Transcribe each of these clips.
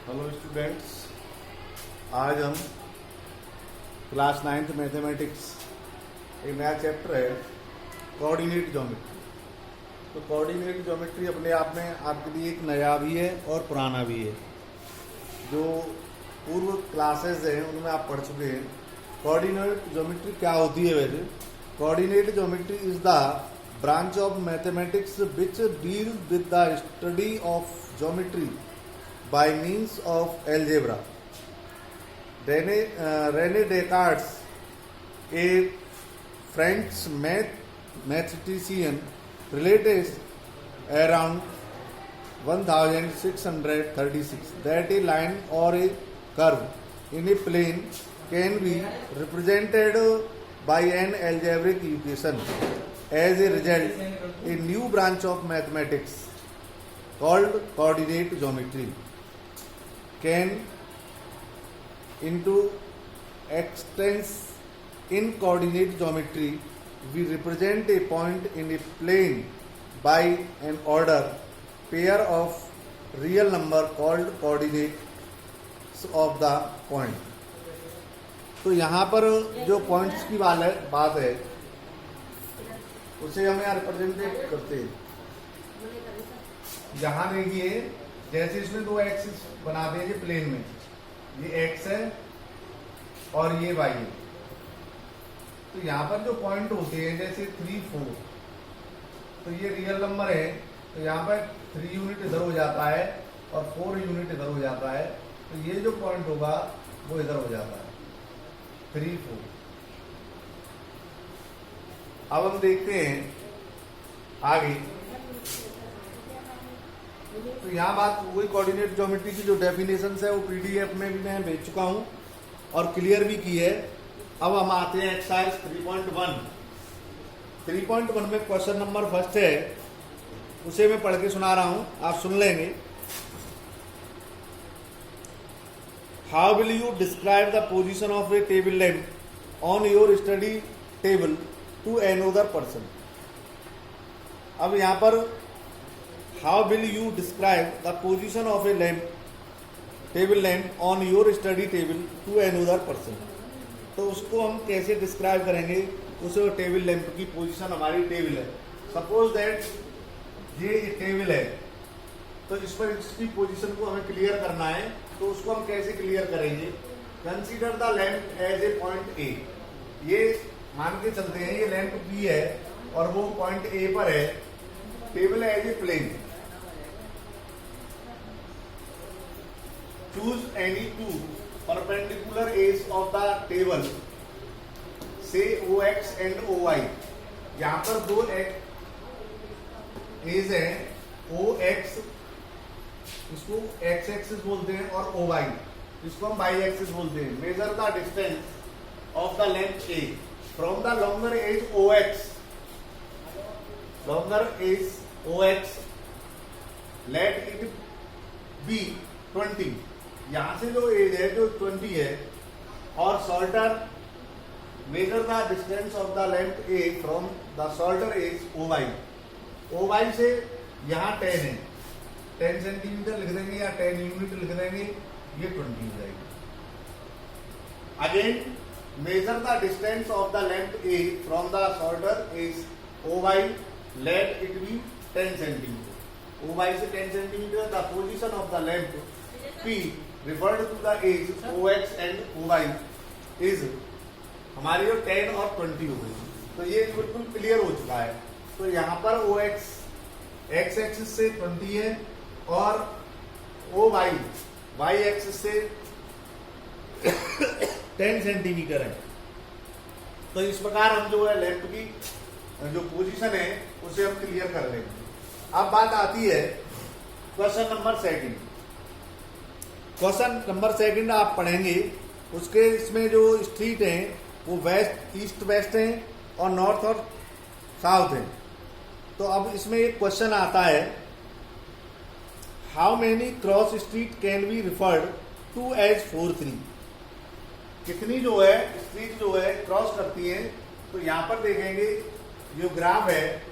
Hello students, आज हम class 9th mathematics एक नया चैप्टर है कोऑर्डिनेट ज्योमेट्री। तो कोऑर्डिनेट ज्योमेट्री अपने आप में आपके लिए एक नया भी है और पुराना भी है। जो पूर्व क्लासेस हैं उनमें आप पढ़ चुके हैं। कोऑर्डिनेट ज्योमेट्री क्या होती है? वैसे coordinate geometry is the branch of mathematics which deal with the study of geometry by means of algebra. René Descartes, a French mathematician, related around 1636 that a line or a curve in a plane can be represented by an algebraic equation. As a result, a new branch of mathematics called coordinate geometry can into extends in coordinate geometry. We represent a point in a plane by an order pair of real number called coordinates of the point. तो यहाँ पर जो points की बात है उसे हम यहाँ रिप्रेजेंट करते हैं। यहाँ देखिए, जैसे इसमें दो एक्सिस बना दिए प्लेन में, ये एक्स है और ये वाई है। तो यहाँ पर जो पॉइंट होते हैं जैसे 3, 4, तो ये रियल नंबर है, तो यहाँ पर 3 यूनिट इधर हो जाता है और 4 यूनिट इधर हो जाता है। तो ये जो पॉइंट होगा वो इधर हो जाता है 3, 4। अब हम देखते हैं आगे। तो यहाँ बात वही कोऑर्डिनेट ज्योमेट्री की जो डेफिनेशन है वो पीडीएफ में भी मैं भेज चुका हूँ और क्लियर भी की है। अब हम आते हैं एक्सरसाइज 3.1। 3.1 में क्वेश्चन नंबर फर्स्ट है, उसे मैं पढ़ के सुना रहा हूँ, आप सुन लेंगे। How will you describe the position of a table lamp on your study table to another person. अब यहाँ पर how will you describe the position of a table lamp on your study table to another person। तो उसको हम कैसे describe करेंगे? उसे table lamp की पोजीशन, हमारी टेबल है, सपोज दैट ये टेबल है, तो इस पर इसकी पोजीशन को हमें क्लियर करना है। तो उसको हम कैसे क्लियर करेंगे? Consider the lamp as a point A. ये मान के चलते हैं ये लैंप बी है और वो पॉइंट ए पर है, table as a plane. Choose any two perpendicular edges of the table, say OX and OY। यहाँ पर दो एज है, OX इसको X एक्सिस बोलते हैं और OY इसको हम Y एक्सिस बोलते हैं। Measure the distance of the length A from the longer edge OX। Longer edge OX let it be 20। यहां से जो एज है जो 20 है, और shorter measure the distance of the length A from the shorter edge OY। OY से यहाँ 10 है, 10 सेंटीमीटर लिख देंगे या 10 यूनिट लिख देंगे, ये 20 हो जाएगी। Again measure the distance of the length A from the shorter edge OY, let it be 10 centimetre. OY से 10 centimetre. The position of the length P referred to the age OX and OY is हमारी जो 10 और 20 हो गई। तो ये बिल्कुल clear हो चुका है। तो यहाँ पर OX X एक्सिस से 20 है और OY Y एक्सिस से 10 सेंटीमीटर है। तो इस प्रकार हम जो है लैंप की जो पोजीशन है उसे हम क्लियर कर लेंगे। अब बात आती है question number second. Question number second आप पढ़ेंगे, उसके इसमें जो स्ट्रीट हैं वो वेस्ट, ईस्ट वेस्ट हैं और नॉर्थ और साउथ हैं। तो अब इसमें एक क्वेश्चन आता है, how many cross street can be referred to as 4-3। कितनी जो है स्ट्रीट जो है क्रॉस करती है। तो यहाँ पर देखेंगे जो ग्राफ है,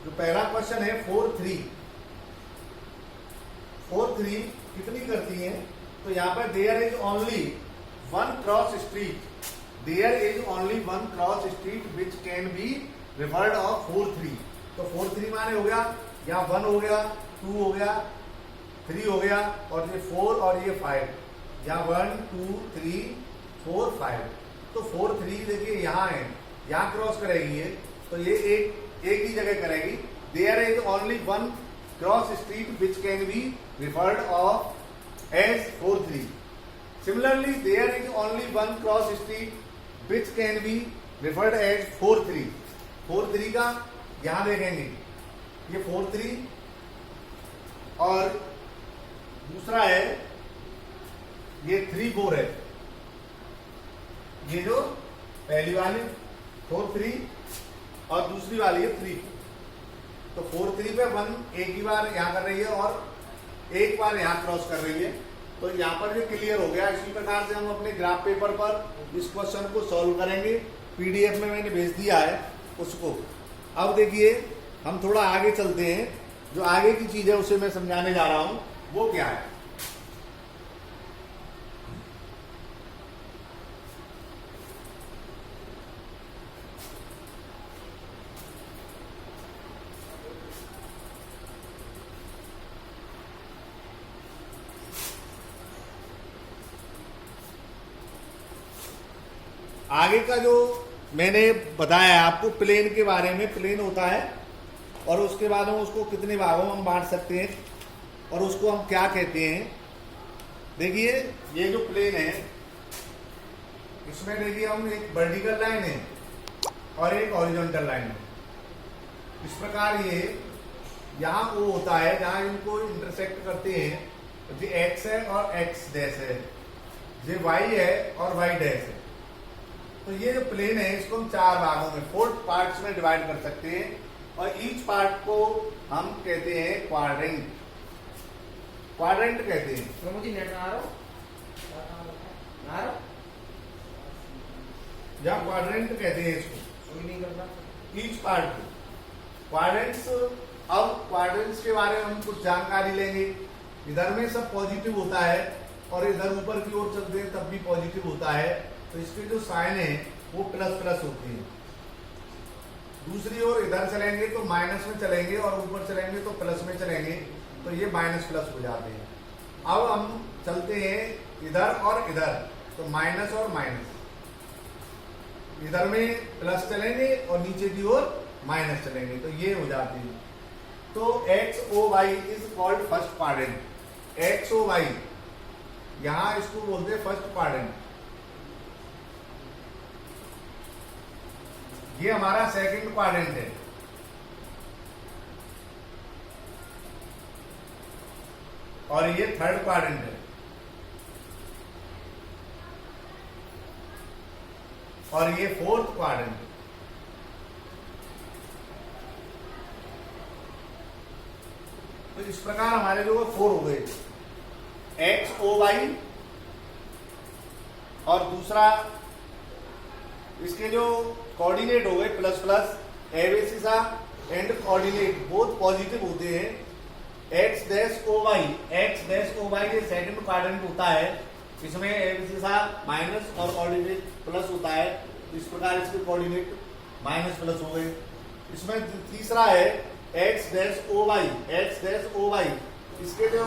जो पहला क्वेश्चन है 4-3 कितनी करती हैं, तो यहाँ पर there is only one cross street, there is only one cross street which can be referred of 4-3। तो 4-3 माने हो गया, यहाँ 1 हो गया, 2 हो गया, 3 हो गया, और ये 4 और ये 5, यहाँ 1 2 3 4 5। तो 4-3 देखिए यहाँ है, यहाँ क्रॉस करेगी ये, तो ये एक ही जगह करेगी। There is only one cross street which can be referred of as 4-3। Similarly there is only one cross street which can be referred as 4-3। 4-3 का यहां देखेंगे, ये 4-3, और दूसरा है ये 3-4 है, ये जो पहली वाली 4-3 और दूसरी वाली है 3-4। तो 4-3 पे 1 एक ही बार यहां कर रही है और एक बार यहां क्रॉस कर रही है। तो यहां पर ये क्लियर हो गया। इसी प्रकार से हम अपने ग्राफ पेपर पर इस क्वेश्चन को सॉल्व करेंगे। पीडीएफ में मैंने भेज दिया है उसको। अब देखिए हम थोड़ा आगे चलते हैं, जो आगे की चीज है उसे मैं समझाने जा रहा हूं, वो क्या है। आगे का जो मैंने बताया आपको प्लेन के बारे में, प्लेन होता है और उसके बाद हम उसको कितने भागों में हम बांट सकते हैं और उसको हम क्या कहते हैं। देखिए ये जो प्लेन है इसमें देखिए हम एक वर्टिकल लाइन है और एक हॉरिजॉन्टल लाइन है। इस प्रकार ये यहाँ वो होता है जहां इनको इंटरसेक्ट करते हैं, जो एक्स है और एक्स डैश है, ये वाई है और वाई डैश है। तो ये जो प्लेन है इसको हम 4 भागों में 4 पार्ट्स में डिवाइड कर सकते हैं और ईच पार्ट को हम कहते हैं क्वाड्रेंट। क्वाड्रेंट कहते हैं। तो मुझे नेट ना रहा या क्वाड्रेंट कहते हैं इसको, कोई नहीं करता ईच पार्ट को क्वाड्रेंट्स। अब क्वाड्रेंट्स के बारे में हम कुछ जानकारी लेंगे। इधर में सब पॉजिटिव होता है और इधर ऊपर की ओर चलते हैं तब भी पॉजिटिव होता है, तो इसके जो साइन है वो प्लस प्लस होती है। दूसरी ओर इधर चलेंगे तो माइनस में चलेंगे और ऊपर चलेंगे तो प्लस में चलेंगे, तो ये माइनस प्लस हो जाते हैं। अब हम चलते हैं इधर और इधर, तो माइनस और माइनस, इधर में प्लस चलेंगे और नीचे की ओर माइनस चलेंगे, तो ये हो जाती है। तो X O Y is called first quadrant. X O Y यहां इसको बोलते हैं फर्स्ट क्वाड्रेंट। ये हमारा सेकंड क्वाड्रेंट है और ये थर्ड क्वाड्रेंट है और ये फोर्थ क्वाड्रेंट है। तो इस प्रकार हमारे जो 4 हो गए, एक्स ओ वाई और दूसरा इसके जो कोऑर्डिनेट हो गए plus plus, abscissa and coordinate both positive होते हैं। X dash O Y, X dash O Y ये सेकंड क्वाड्रेंट होता है, इसमें एबेसिसा माइनस और कोऑर्डिनेट प्लस होता है, इस प्रकार इसके कोऑर्डिनेट माइनस प्लस हो गए। इसमें तीसरा है X dash O Y, X dash O Y इसके जो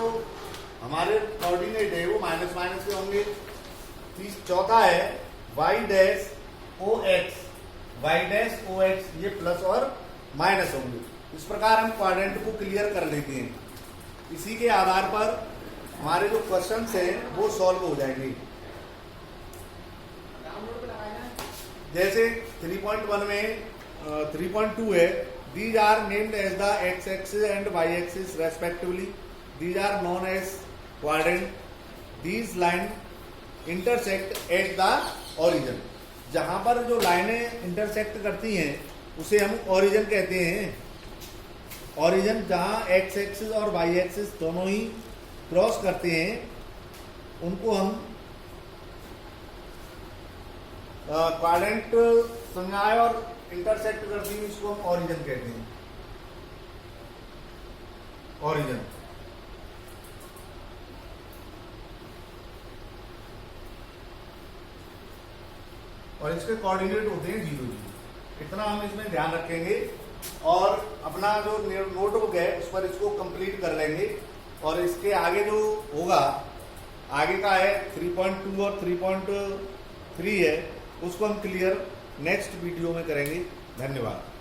हमारे कोऑर्डिनेट है वो माइनस माइनस के होंगे। चौथा है Y dash O X, Y dash O X ये प्लस और माइनस होंगे। इस प्रकार हम क्वाड्रेंट को क्लियर कर लेते हैं। इसी के आधार पर हमारे जो क्वेश्चंस हैं वो सॉल्व हो जाएंगे। जैसे 3.1 में 3.2 है, these are named as the X axis and Y axis respectively, these are known as quadrant, these line intersect at the origin. जहां पर जो लाइनें इंटरसेक्ट करती हैं उसे हम ओरिजिन कहते हैं। ओरिजिन जहां एक्स एक्सिस और वाई एक्सिस दोनों ही क्रॉस करते हैं उनको हम क्वाड्रेंट संज्ञाएं और इंटरसेक्ट करती हैं इसको हम ओरिजिन कहते हैं। ओरिजिन और इसके कोऑर्डिनेट होते हैं 0 0। इतना हम इसमें ध्यान रखेंगे और अपना जो नोटबुक है उस पर इसको कंप्लीट कर लेंगे। और इसके आगे जो होगा, आगे का है 3.2 और 3.3 है, उसको हम क्लियर नेक्स्ट वीडियो में करेंगे। धन्यवाद।